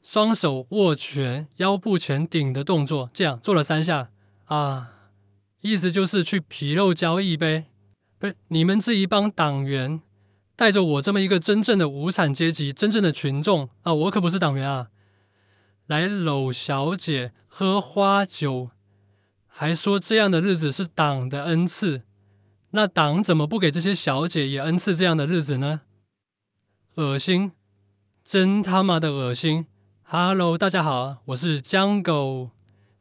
雙手握拳，腰部前頂的動作，這樣做了3下意思就是去皮肉交易唄。不是，你們這一幫黨員帶着我這麼一個真正的無產階級、真正的群眾我可不是黨員來摟小姐喝花酒，還說這樣的日子是黨的恩賜，那黨怎麼不給這些小姐也恩賜這樣的日子呢？惡心，真他媽的惡心。Hello， 大家好，我是江狗。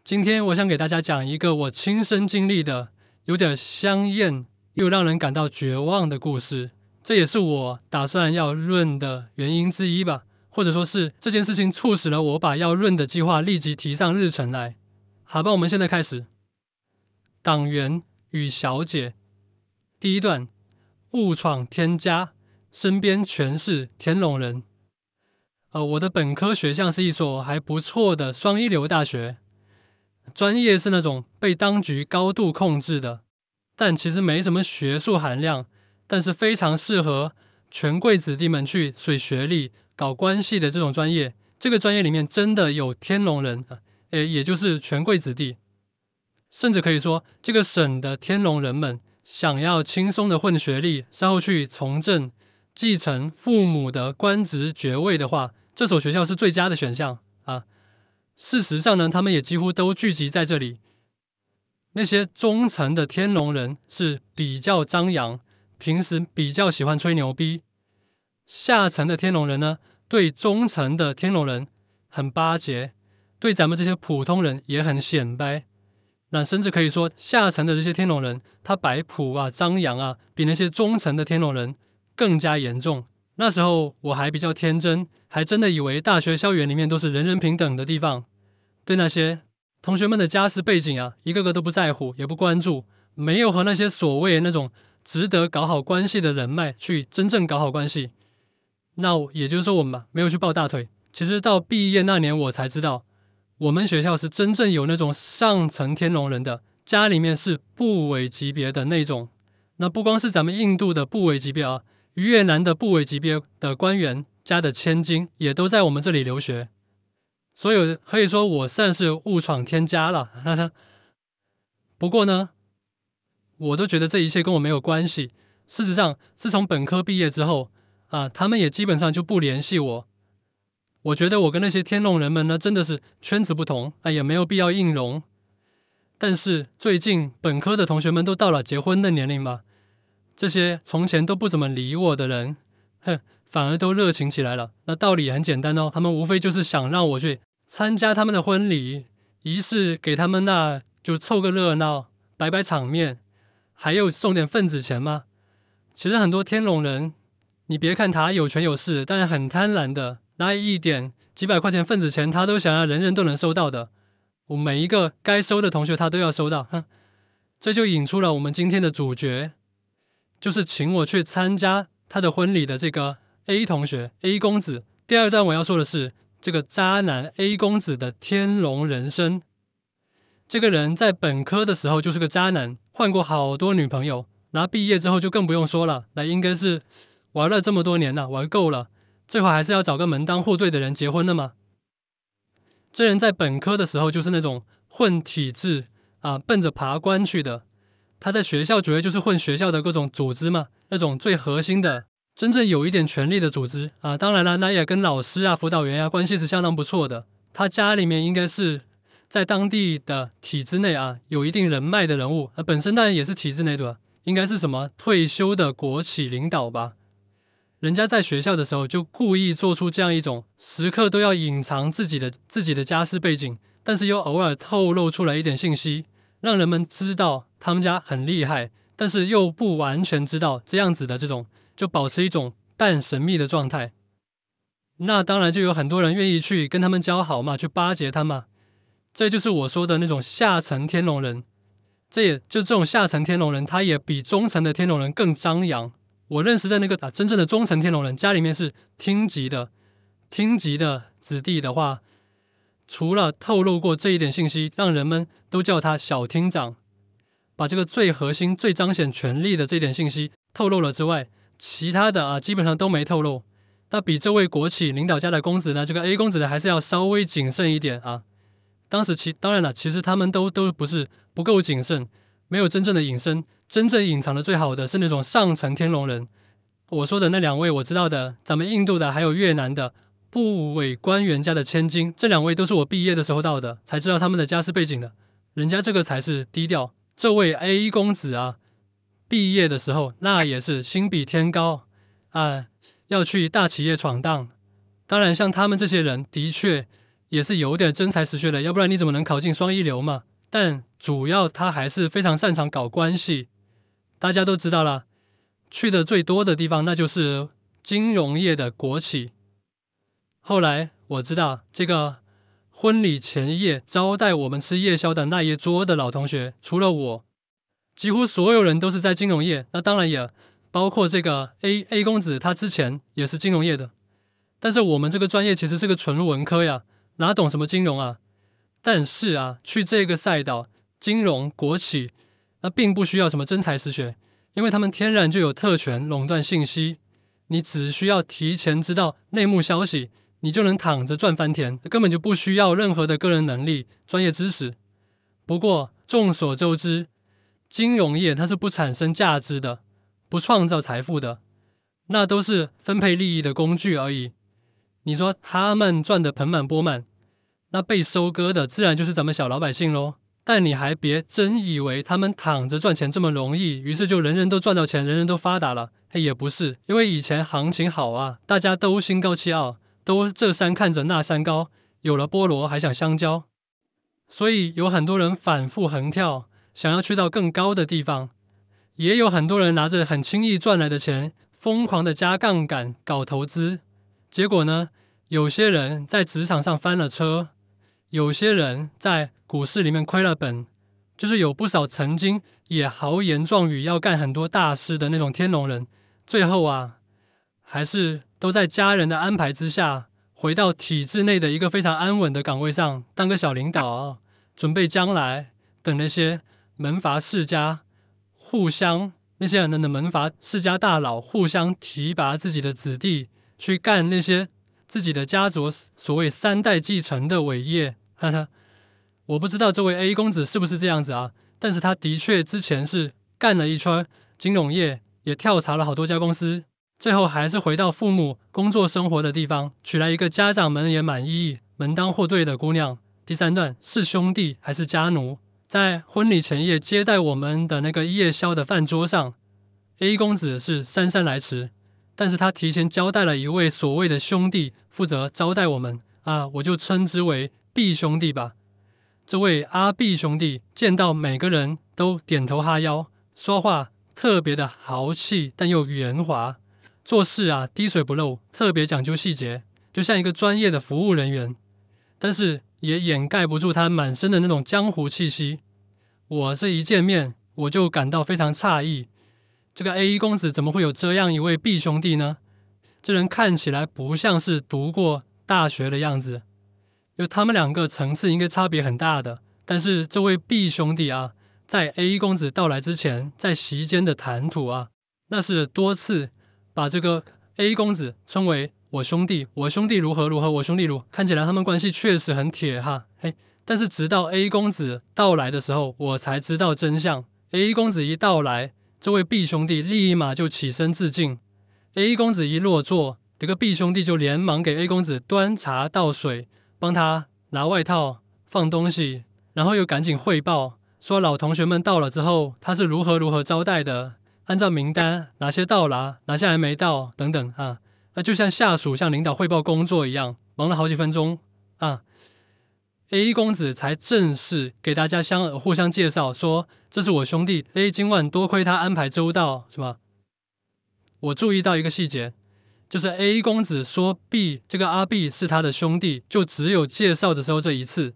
今天我想給大家講一個我親身經歷的、有點香豔又讓人感到絕望的故事。這也是我打算要潤的原因之一吧，或者說是這件事情促使了我把要潤的計劃立即提上日程來。好吧，我們現在開始。黨員與小姐，第一段：誤闖天家，身邊全是天龍人。我的本科學校是一所還不錯的雙一流大學，專業是那種被當局高度控制的，但其實沒什麼學術含量，但是非常適合權貴子弟們去水學歷、搞關係的這種專業。這個專業裡面真的有天龍人，也就是權貴子弟，甚至可以說這個省的天龍人們想要輕鬆的混學歷，稍後去從政，繼承父母的官職爵位的話，這所學校是最佳的選項事實上呢，他們也幾乎都聚集在這裡。那些中層的天龍人是比較張揚，平時比較喜歡吹牛逼。下層的天龍人呢，對中層的天龍人很巴結，對咱們這些普通人也很顯擺。那甚至可以說，下層的這些天龍人，他擺譜張揚比那些中層的天龍人更加嚴重。那時候我還比較天真，還真的以為大學校園裡面都是人人平等的地方，對那些同學們的家世背景一個個都不在乎，也不關注，沒有和那些所謂那種值得搞好關係的人脈去真正搞好關係。那也就是說我們沒有去抱大腿。其實到畢業那年我才知道，我們學校是真正有那種上層天龍人的，家裡面是部委級別的那種。那不光是咱們印度的部委級別越南的部委級別的官員家的千金也都在我們這裡留學，所以可以說我算是誤闖天家了。不過呢，我都覺得這一切跟我沒有關係。事實上，自從本科畢業之後他們也基本上就不聯繫我。我覺得我跟那些天龍人們呢，真的是圈子不同也沒有必要硬融。但是最近本科的同學們都到了結婚的年齡嘛，這些從前都不怎麼理我的人，反而都熱情起來了。那道理也很簡單他們無非就是想讓我去參加他們的婚禮儀式，給他們就湊個熱鬧，擺擺場面，還有送點份子錢嘛。其實很多天龍人，你別看他有權有勢，但是很貪婪的，拿一點幾百塊錢份子錢，他都想要人人都能收到的。我每一個該收的同學，他都要收到。這就引出了我們今天的主角，就是請我去參加他的婚禮的這個 A 同學 A 公子。第二段我要說的是這個渣男 A 公子的天龍人生。這個人在本科的時候就是個渣男，換過好多女朋友，然後畢業之後就更不用說了，那應該是玩了這麼多年玩夠了，最後還是要找個門當戶對的人結婚的嘛。這人在本科的時候就是那種混體制奔着爬官去的。他在學校主要就是混學校的各種組織嘛，那種最核心的真正有一點權力的組織當然了，那也跟老師輔導員關係是相當不錯的。他家裡面應該是在當地的體制內有一定人脈的人物，本身當然也是體制內的，應該是什麼退休的國企領導吧。人家在學校的時候就故意做出這樣一種時刻都要隱藏自己的家世背景，但是又偶爾透露出來一點信息，讓人們知道他們家很厲害，但是又不完全知道，這樣子的這種就保持一種半神秘的狀態。那當然就有很多人願意去跟他們交好嘛，去巴結他嘛。這就是我說的那種下層天龍人。就這種下層天龍人，他也比中層的天龍人更張揚。我認識的那個真正的中層天龍人，家裡面是廳級的子弟的話，除了透露過這一點信息，讓人們都叫他小廳長，把這個最核心、最彰顯權力的這點信息透露了之外，其他的基本上都沒透露。那比這位國企領導家的公子呢，這個 A 公子呢，還是要稍微謹慎一點啊。當時當然了，其實他們都不是不夠謹慎，沒有真正的隱身，真正隱藏的最好的是那種上層天龍人。我說的那兩位我知道的，咱們印度的還有越南的部委官員家的千金，這兩位都是我畢業的時候到的，才知道他們的家世背景的。人家這個才是低調。這位 A 公子啊，畢業的時候那也是心比天高啊，要去大企業闖蕩。當然，像他們這些人的確也是有點真才實學的，要不然你怎麼能考進雙一流嘛？但主要他還是非常擅長搞關係。大家都知道了，去的最多的地方那就是金融業的國企。後來我知道，這個婚禮前夜招待我們吃夜宵的那一桌的老同學，除了我，幾乎所有人都是在金融業。那當然也包括這個 A 公子，他之前也是金融業的。但是我們這個專業其實是個純文科呀，哪懂什麼金融啊？但是啊，去這個賽道，金融國企，那並不需要什麼真才實學，因為他們天然就有特權壟斷信息，你只需要提前知道內幕消息，你就能躺着賺翻天，根本就不需要任何的個人能力、專業知識。不過眾所周知，金融業它是不產生價值的，不創造財富的，那都是分配利益的工具而已。你說他們賺得盆滿缽滿，那被收割的自然就是咱們小老百姓咯。但你還別真以為他們躺着賺錢這麼容易，於是就人人都賺到錢，人人都發達了。也不是，因為以前行情好啊，大家都心高氣傲，都這山看着那山高，有了菠蘿還想香蕉，所以有很多人反覆橫跳，想要去到更高的地方。也有很多人拿着很輕易賺來的錢，瘋狂的加槓桿搞投資。結果呢，有些人在職場上翻了車，有些人在股市裡面虧了本，就是有不少曾經也豪言壯語要幹很多大事的那種天龍人，最後啊，還是都在家人的安排之下，回到體制內的一個非常安穩的崗位上，當個小領導，準備將來等那些門閥世家互相，那些人的門閥世家大佬互相提拔自己的子弟，去幹那些自己的家族所謂三代繼承的偉業。哈哈，我不知道這位 A 公子是不是這樣子啊？但是他的確之前是幹了一圈金融業，也跳槽了好多家公司，最後還是回到父母工作生活的地方，娶來一個家長們也滿意、門當戶對的姑娘。第三段是兄弟還是家奴？在婚禮前夜接待我們的那個夜宵的飯桌上， A 公子是姍姍來遲，但是他提前交代了一位所謂的兄弟負責招待我們啊，我就稱之為 B 兄弟吧。這位阿 B 兄弟見到每個人都點頭哈腰，說話特別的豪氣但又圓滑，做事啊滴水不漏，特別講究細節，就像一個專業的服務人員，但是也掩蓋不住他滿身的那種江湖氣息。我這一見面我就感到非常詫異，這個 A 公子怎麼會有這樣一位 B 兄弟呢？這人看起來不像是讀過大學的樣子，因為他們兩個層次應該差別很大的。但是這位 B 兄弟啊，在 A 公子到來之前，在席間的談吐啊，那是多次把這個 A 公子稱為我兄弟，我兄弟如何如何，我兄弟如何，看起來他們關係確實很鐵哈。嘿，但是直到 A 公子到來的時候，我才知道真相。A 公子一到來，這位 B 兄弟立馬就起身致敬。A 公子一落座，這個 B 兄弟就連忙給 A 公子端茶倒水，幫他拿外套放東西，然後又趕緊匯報說老同學們到了之後，他是如何如何招待的，按照名單哪些到了，哪些還沒到等等啊。那就像下屬向領導匯報工作一樣，忙了好幾分鐘啊。A 公子才正式給大家互相介紹說，這是我兄弟 A， 今晚多虧他安排周到，是吧？我注意到一個細節，就是 A 公子說 B 這個阿 B 是他的兄弟，就只有介紹的時候這一次。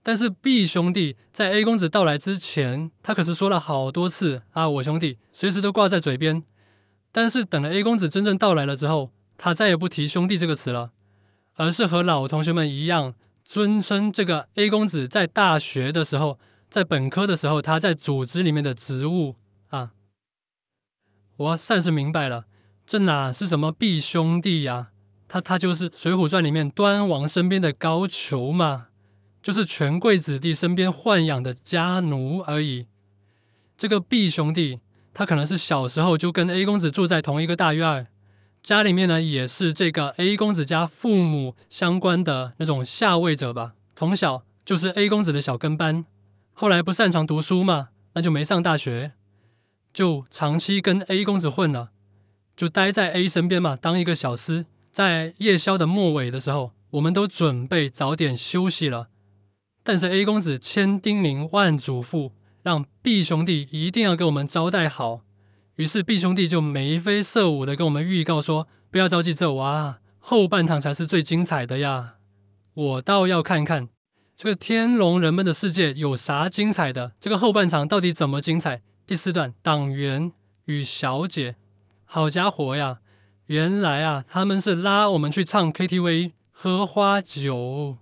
但是 B 兄弟在 A 公子到來之前，他可是說了好多次啊，我兄弟，隨時都掛在嘴邊。但是等了 A 公子真正到來了之後，他再也不提兄弟這個詞了，而是和老同學們一樣，尊稱這個 A 公子在大學的時候，在本科的時候，他在組織裡面的職務我算是明白了，這哪是什麼 B 兄弟呀？他就是《水滸傳》裡面端王身邊的高俅嘛，就是權貴子弟身邊豢養的家奴而已。這個 B 兄弟，他可能是小時候就跟 A 公子住在同一個大院，家裡面呢也是這個 A 公子家父母相關的那種下位者吧，從小就是 A 公子的小跟班，後來不擅長讀書嘛，那就沒上大學，就長期跟 A 公子混了，就待在 A 身邊嘛，當一個小廝。在夜宵的末尾的時候，我們都準備早點休息了，但是 A 公子千叮嚀萬囑咐，讓 B 兄弟一定要給我們招待好。於是 B 兄弟就眉飛色舞的跟我們預告說，不要着急走啊，後半場才是最精彩的呀。我倒要看看這個天龍人們的世界有啥精彩的，這個後半場到底怎麼精彩。第4段，黨員與小姐。好家伙呀，原來啊，他們是拉我們去唱 KTV 喝花酒。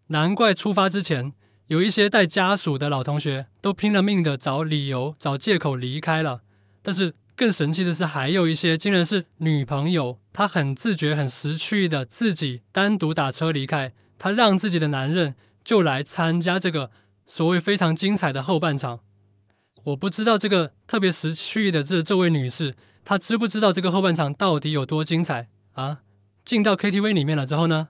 難怪出發之前有一些帶家屬的老同學都拼了命的找理由找借口離開了。但是更神奇的是，還有一些竟然是女朋友，她很自覺很識趣的自己單獨打車離開，她讓自己的男人就來參加這個所謂非常精彩的後半場。我不知道這個特別識趣的這位女士，她知不知道這個後半場到底有多精彩啊？進到 KTV 裡面了之後呢，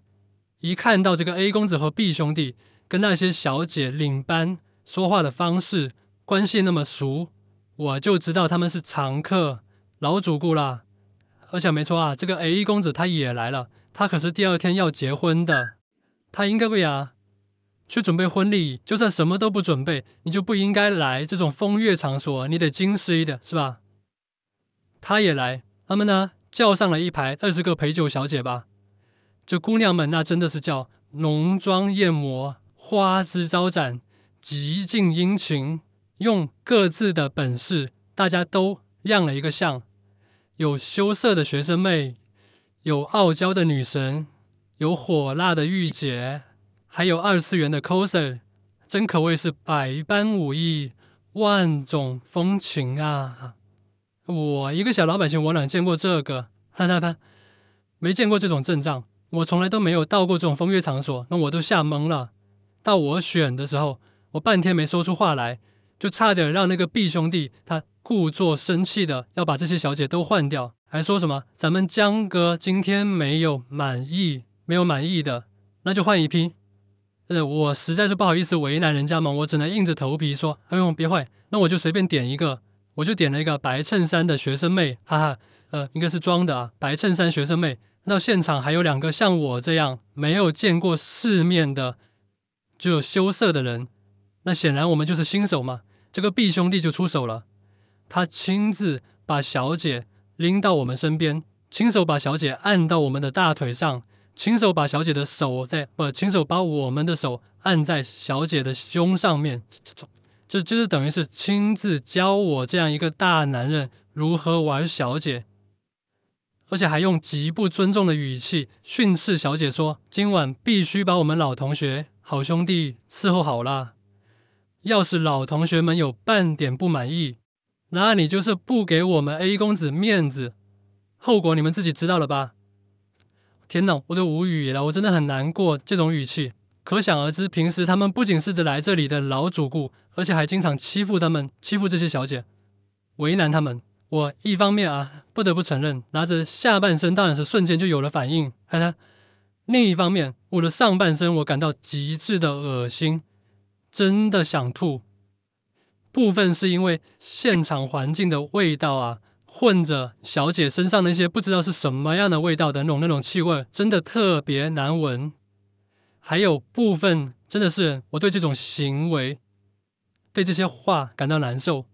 一看到這個 A 公子和 B 兄弟跟那些小姐領班說話的方式關係那麼熟，我就知道他們是常客老主顧啦。而且沒錯啊，這個 A 公子他也來了，他可是第2天要結婚的，他應該會啊去準備婚禮。就算什麼都不準備，你就不應該來這種風月場所，你得矜持一點，是吧？他也來，他們呢叫上了一排20個陪酒小姐吧。這姑娘們那真的是叫濃妝豔抹，花枝招展，極盡殷勤，用各自的本事，大家都亮了一個相。有羞澀的學生妹，有傲嬌的女神，有火辣的御姐，還有2次元的 coser， 真可謂是百般武藝，萬種風情啊！我一個小老百姓，我哪見過這個？沒見過這種陣仗，我從來都沒有到過這種風月場所，那我都嚇懵了。到我選的時候，我半天沒說出話來，就差點讓那個 B 兄弟他故作生氣的要把這些小姐都換掉，還說什麼咱們江哥今天沒有滿意的，那就換一批。我實在是不好意思為難人家嘛，我只能硬着頭皮說，哎呦別壞，那我就隨便點一個。我就點了一個白襯衫的學生妹，哈哈，應該是裝的啊，白襯衫學生妹。到現場還有2個像我這樣沒有見過世面的，只有羞澀的人。那顯然我們就是新手嘛。這個 B 兄弟就出手了，他親自把小姐拎到我們身邊，親手把小姐按到我們的大腿上，親手把小姐的手親手把我們的手按在小姐的胸上面。這就是等於是親自教我這樣一個大男人如何玩小姐，而且還用極不尊重的語氣訓斥小姐說，今晚必須把我們老同學好兄弟伺候好啦，要是老同學們有半點不滿意，那你就是不給我們 A 公子面子，後果你們自己知道了吧？天哪，我都無語了，我真的很難過這種語氣。可想而知，平時他們不僅是來這裡的老主顧，而且還經常欺負他們，欺負這些小姐，為難他們。我一方面啊，不得不承認，拿着下半身當然是瞬間就有了反應。另一方面，我的上半身我感到極致的惡心，真的想吐。部分是因為現場環境的味道啊，混着小姐身上那些不知道是什麼樣的味道的那種氣味，真的特別難聞。還有部分真的是我對這種行為，對這些話感到難受，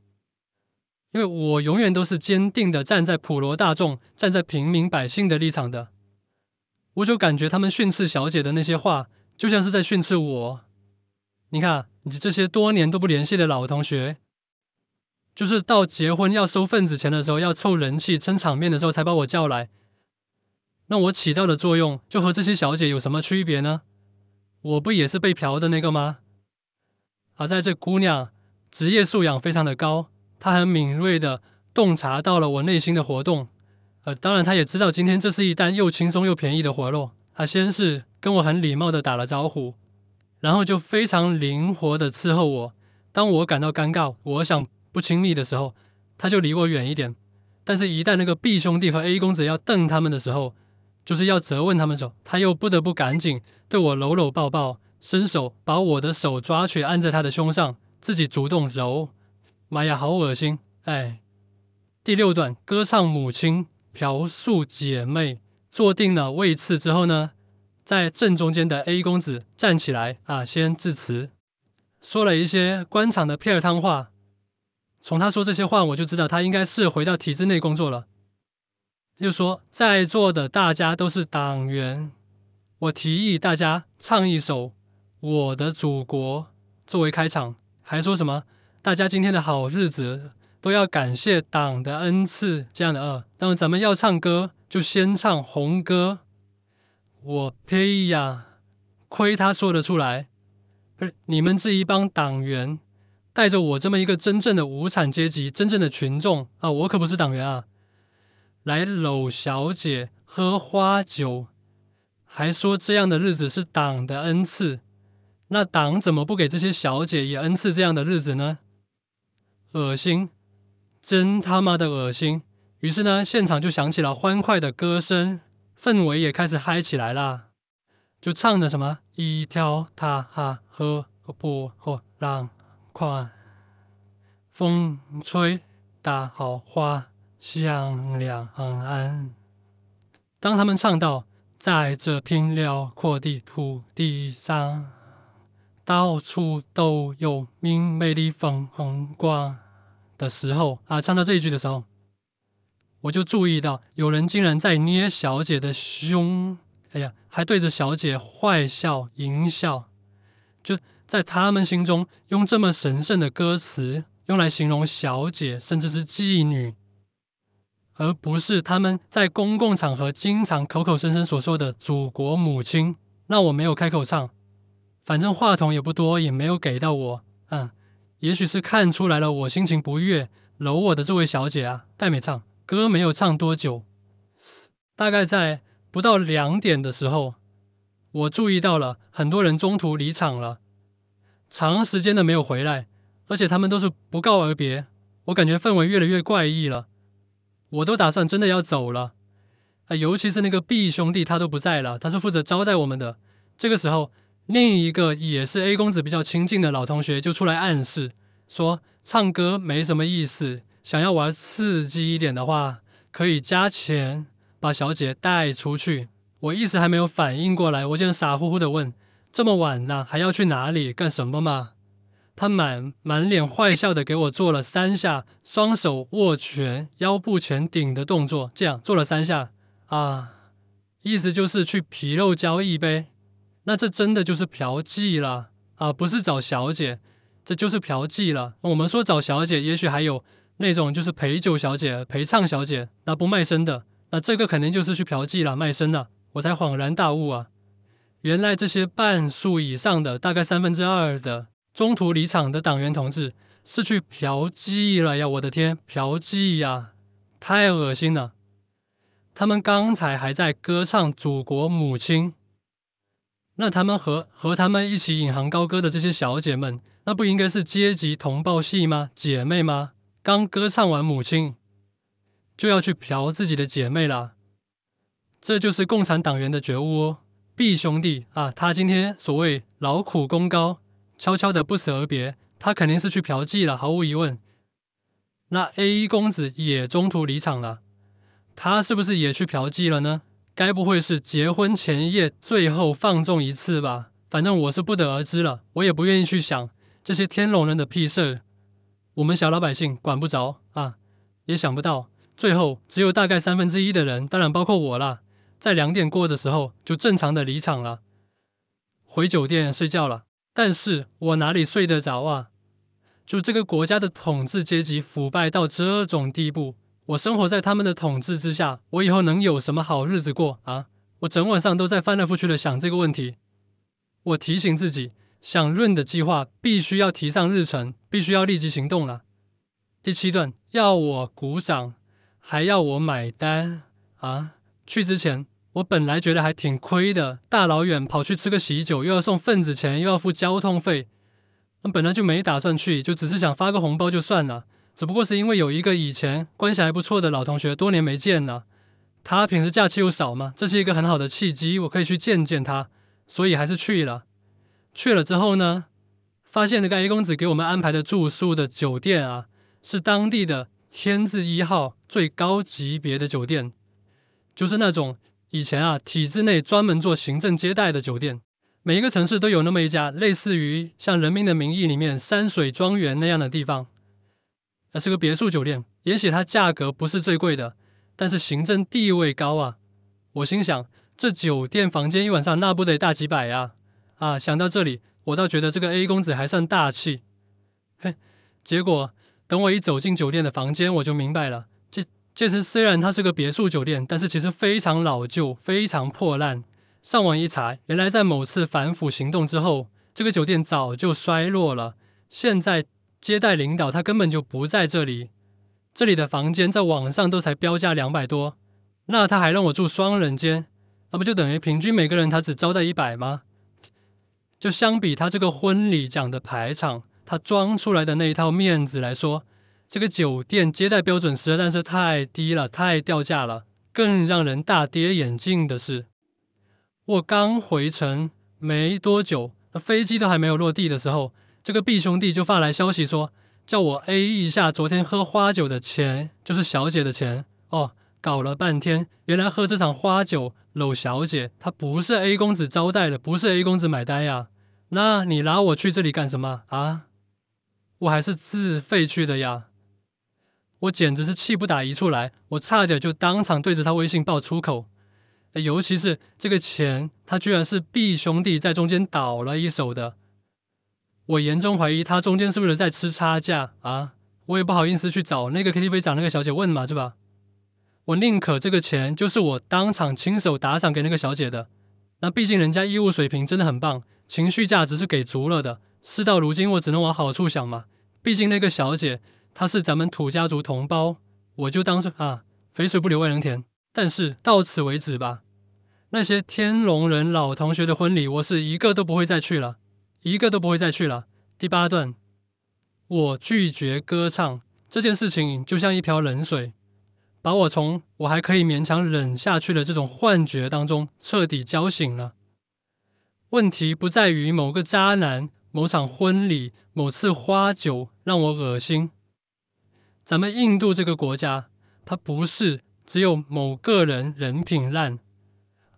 因為我永遠都是堅定的站在普羅大眾、站在平民百姓的立場的，我就感覺他們訓斥小姐的那些話，就像是在訓斥我。你看，你這些多年都不聯繫的老同學，就是到結婚要收份子錢的時候，要湊人氣、撐場面的時候才把我叫來，那我起到的作用就和這些小姐有什麼區別呢？我不也是被嫖的那個嗎？好在這姑娘職業素養非常的高，她很敏銳的洞察到了我內心的活動，當然他也知道今天這是一單又輕鬆又便宜的活路。他先是跟我很禮貌的打了招呼，然後就非常靈活的伺候我。當我感到尷尬，我想不親密的時候，他就離我遠一點。但是，一旦那個 B 兄弟和 A 公子要瞪他們的時候，就是要責問他們的時候，他又不得不趕緊對我摟摟抱抱，伸手把我的手抓去按在他的胸上，自己主動揉。媽呀，好惡心！哎，第6段歌唱母親，嫖宿姐妹。坐定了位次之後呢，在正中間的 A 公子站起來先致辭，說了一些官場的片兒湯話。從他說這些話，我就知道他應該是回到體制內工作了。就說在座的大家都是黨員，我提議大家唱一首《我的祖國》作為開場，還說什麼大家今天的好日子都要感謝黨的恩賜這樣的。當然咱們要唱歌就先唱紅歌。我呸呀，虧他說得出來。你們這一幫黨員帶着我這麼一個真正的無產階級真正的群眾我可不是黨員來摟小姐喝花酒，還說這樣的日子是黨的恩賜，那黨怎麼不給這些小姐也恩賜這樣的日子呢？惡心，真他媽的惡心。於是呢，現場就響起了歡快的歌聲，氛圍也開始嗨起來啦，就唱的什麼一條大河波浪寬，風吹大好花香兩岸。當他們唱到在這片遼闊的土地上，到處都有明媚的風光的時候唱到這一句的時候，我就注意到有人竟然在捏小姐的胸，哎呀，還對着小姐壞笑淫笑，就在他們心中用這麼神聖的歌詞用來形容小姐甚至是妓女，而不是他們在公共場合經常口口聲声所說的祖國母親。那我沒有開口唱，反正話筒也不多，也沒有給到我。也許是看出來了我心情不悅，摟我的這位小姐太沒唱。歌沒有唱多久，大概在不到2點的時候，我注意到了很多人中途離場了，長時間的沒有回來，而且他們都是不告而別。我感覺氛圍越來越怪異了，我都打算真的要走了。尤其是那個 B 兄弟他都不在了，他是負責招待我們的。這個時候，另一個也是 A 公子比較親近的老同學就出來暗示說，唱歌沒什麼意思，想要玩刺激一點的話，可以加錢把小姐帶出去。我一時還沒有反應過來，我就傻乎乎的問：這麼晚了，還要去哪裡幹什麼嗎？他滿臉壞笑的給我做了3下雙手握拳、腰部全頂的動作，這樣做了3下意思就是去皮肉交易唄。那這真的就是嫖妓了不是找小姐，這就是嫖妓了。我們說找小姐，也許還有那種就是陪酒小姐、陪唱小姐，那不賣身的，那這個肯定就是去嫖妓了，賣身了。我才恍然大悟原來這些半數以上的，大概2/3的中途離場的黨員同志是去嫖妓了呀！我的天，嫖妓呀，太惡心了！他們剛才還在歌唱祖國母親，那他們和他們一起引吭高歌的這些小姐們，那不應該是階級同胞戲嗎？姐妹嗎？剛歌唱完母親，就要去嫖自己的姐妹了，這就是共產黨員的覺悟B 兄弟他今天所謂勞苦功高，悄悄的不辭而別，他肯定是去嫖妓了，毫無疑問。那 A 公子也中途離場了，他是不是也去嫖妓了呢？該不會是結婚前夜最後放縱一次吧？反正我是不得而知了，我也不願意去想這些天龍人的屁事，我們小老百姓管不着也想不到，最後只有大概1/3的人，當然包括我啦，在2點過的時候就正常的離場了，回酒店睡覺了。但是我哪裡睡得着就這個國家的統治階級腐敗到這種地步，我生活在他們的統治之下，我以後能有什麼好日子過我整晚上都在翻來覆去的想這個問題。我提醒自己，想潤的計劃必須要提上日程，必須要立即行動了。第7段，要我鼓掌，還要我買單，啊，去之前我本來覺得還挺虧的，大老遠跑去吃個喜酒，又要送份子錢，又要付交通費，本來就沒打算去，就只是想發個紅包就算了。只不過是因為有一個以前關係還不錯的老同學，多年沒見了，他平時假期又少嘛，這是一個很好的契機，我可以去見見他，所以還是去了。去了之後呢，發現那個 A 公子給我們安排的住宿的酒店啊，是當地的千字1號最高級別的酒店，就是那種以前啊體制內專門做行政接待的酒店。每一個城市都有那麼一家，類似於像《人民的名義》裡面山水莊園那樣的地方，是個別墅酒店。也許它價格不是最貴的，但是行政地位高啊。我心想，這酒店房間一晚上那不得大幾百啊！想到這裡，我倒覺得這個 A 公子還算大氣。嘿，結果等我一走進酒店的房間，我就明白了。這是雖然它是個別墅酒店，但是其實非常老舊，非常破爛。上網一查，原來在某次反腐行動之後，這個酒店早就衰落了。現在接待領導他根本就不在這裡，這裡的房間在網上都才標價200多，那他還讓我住雙人間，那不就等於平均每個人他只招待100嗎？就相比他這個婚禮講的排場，他裝出來的那一套面子來說，這個酒店接待標準實在是太低了，太掉價了。更讓人大跌眼鏡的是，我剛回程沒多久，飛機都還沒有落地的時候，這個 B 兄弟就發來消息說，叫我 A 一下昨天喝花酒的錢，就是小姐的錢。搞了半天，原來喝這場花酒摟小姐，他不是 A 公子招待的，不是 A 公子買單呀。那你拉我去這裡幹什麼啊？我還是自費去的呀。我簡直是氣不打一處來，我差點就當場對着他微信爆粗口。尤其是這個錢，他居然是 B 兄弟在中間倒了一手的。我嚴重懷疑他中間是不是在吃差價啊？我也不好意思去找那個 KTV 找那個小姐問嘛，是吧？我寧可這個錢就是我當場親手打賞給那個小姐的，那畢竟人家業務水平真的很棒，情緒價值是給足了的。事到如今，我只能往好處想嘛。畢竟那個小姐她是咱們土家族同胞，我就當是肥水不流外人田。但是到此為止吧。那些天龍人老同學的婚禮，我是一個都不會再去了，一個都不會再去了。第8段，我拒絕歌唱這件事情，就像一瓢冷水，把我從我還可以勉強忍下去的這種幻覺當中徹底澆醒了。問題不在於某個渣男、某場婚禮、某次花酒讓我噁心。咱們印度這個國家，它不是只有某個人人品爛，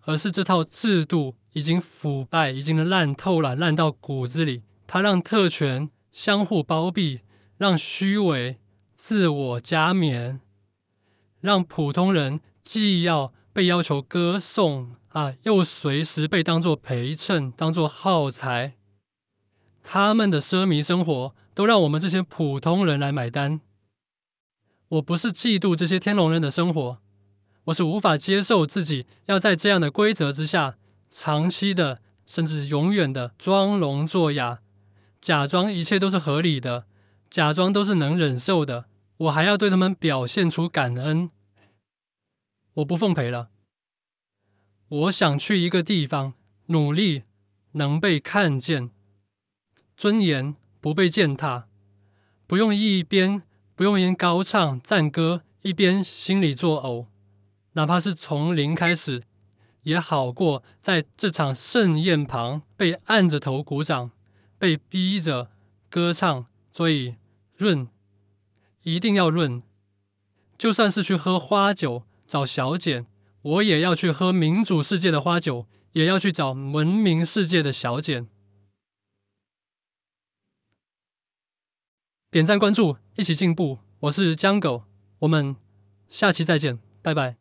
而是這套制度已經腐敗，已經爛透了，爛到骨子裡。它讓特權相互包庇，讓虛偽自我加冕，讓普通人既要被要求歌頌又隨時被當作陪襯，當作耗材。他們的奢靡生活都讓我們這些普通人來買單。我不是嫉妒這些天龍人的生活，我是無法接受自己要在這樣的規則之下長期的甚至永遠的裝聾作啞，假裝一切都是合理的，假裝都是能忍受的，我還要對他們表現出感恩。我不奉陪了，我想去一個地方，努力能被看見，尊嚴不被踐踏，不用一邊高唱讚歌，一邊心裡作嘔，哪怕是從零開始，也好過在這場盛宴旁被按着頭鼓掌，被逼着歌唱。所以潤，一定要潤，就算是去喝花酒找小姐，我也要去喝民主世界的花酒，也要去找文明世界的小姐。點讚關注，一起進步。我是江狗，我們下期再見，拜拜。